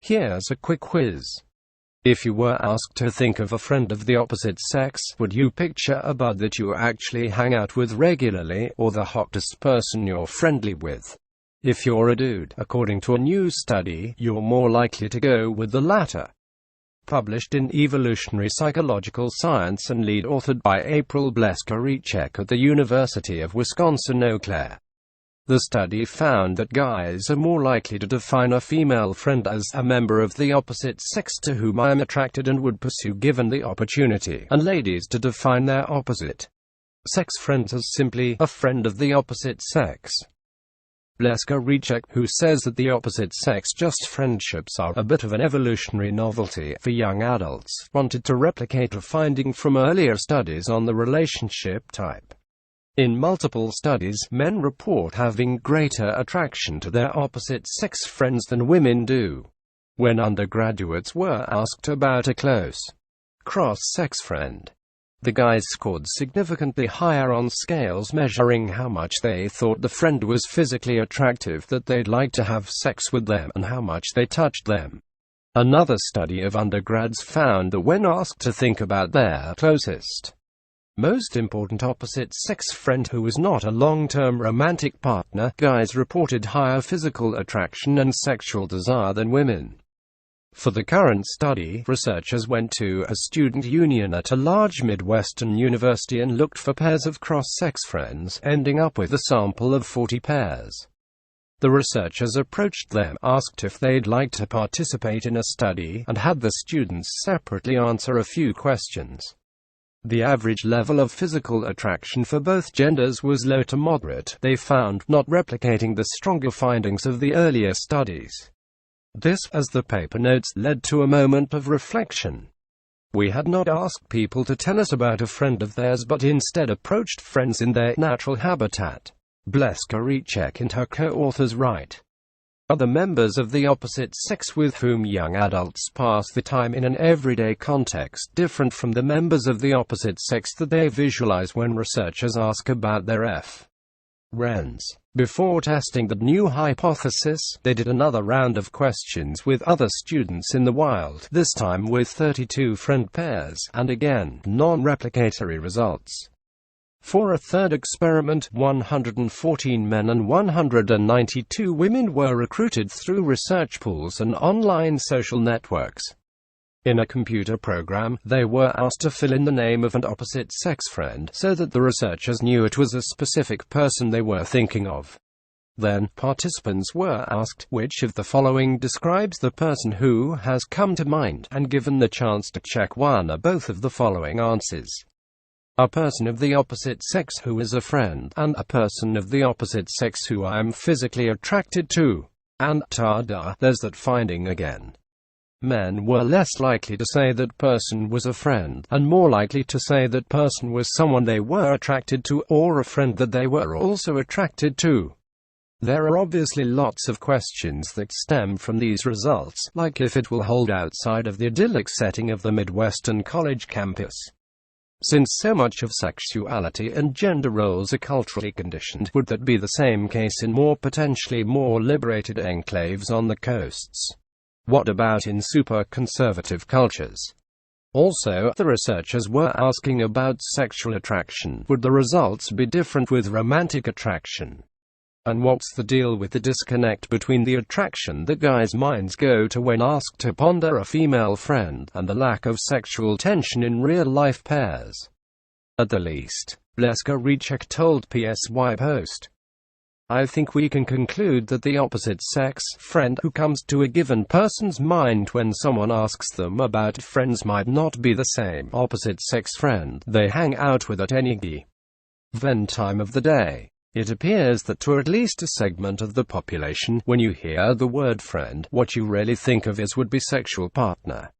Here's a quick quiz. If you were asked to think of a friend of the opposite sex, would you picture a bud that you actually hang out with regularly, or the hottest person you're friendly with? If you're a dude, according to a new study, you're more likely to go with the latter. Published in Evolutionary Psychological Science and lead authored by April Bleska-Rechek at the University of Wisconsin-Eau Claire. The study found that guys are more likely to define a female friend as a member of the opposite sex to whom I am attracted and would pursue given the opportunity, and ladies to define their opposite sex friends as simply a friend of the opposite sex. Bleska-Rechek, who says that the opposite-sex just friendships are a bit of an evolutionary novelty for young adults, wanted to replicate a finding from earlier studies on the relationship type. In multiple studies, men report having greater attraction to their opposite-sex friends than women do. When undergraduates were asked about a close cross-sex friend, the guys scored significantly higher on scales measuring how much they thought the friend was physically attractive, that they'd like to have sex with them, and how much they touched them. Another study of undergrads found that when asked to think about their closest, most important opposite-sex friend who was not a long-term romantic partner, guys reported higher physical attraction and sexual desire than women. For the current study, researchers went to a student union at a large Midwestern university and looked for pairs of cross-sex friends, ending up with a sample of 40 pairs. The researchers approached them, asked if they'd like to participate in a study, and had the students separately answer a few questions. The average level of physical attraction for both genders was low to moderate, they found, not replicating the stronger findings of the earlier studies. This, as the paper notes, led to a moment of reflection. We had not asked people to tell us about a friend of theirs but instead approached friends in their natural habitat. Bleska-Rechek and her co-authors write. Other members of the opposite sex with whom young adults pass the time in an everyday context different from the members of the opposite sex that they visualize when researchers ask about their friends. Before testing the new hypothesis, they did another round of questions with other students in the wild, this time with 32 friend pairs, and again, non-replicatory results. For a third experiment, 114 men and 192 women were recruited through research pools and online social networks. In a computer program, they were asked to fill in the name of an opposite-sex friend, so that the researchers knew it was a specific person they were thinking of. Then, participants were asked, which of the following describes the person who has come to mind, and given the chance to check one or both of the following answers. A person of the opposite sex who is a friend, and a person of the opposite sex who I am physically attracted to. And, ta-da, there's that finding again. Men were less likely to say that person was a friend, and more likely to say that person was someone they were attracted to, or a friend that they were also attracted to. There are obviously lots of questions that stem from these results, like if it will hold outside of the idyllic setting of the Midwestern college campus. Since so much of sexuality and gender roles are culturally conditioned, would that be the same case in potentially more liberated enclaves on the coasts? What about in super-conservative cultures? Also, the researchers were asking about sexual attraction. Would the results be different with romantic attraction? And what's the deal with the disconnect between the attraction that guys' minds go to when asked to ponder a female friend, and the lack of sexual tension in real-life pairs? At the least, Bleska-Rechek told PSY Post, I think we can conclude that the opposite-sex friend who comes to a given person's mind when someone asks them about friends might not be the same opposite-sex friend they hang out with at any given time of the day. It appears that to at least a segment of the population, when you hear the word friend, what you really think of is would-be sexual partner.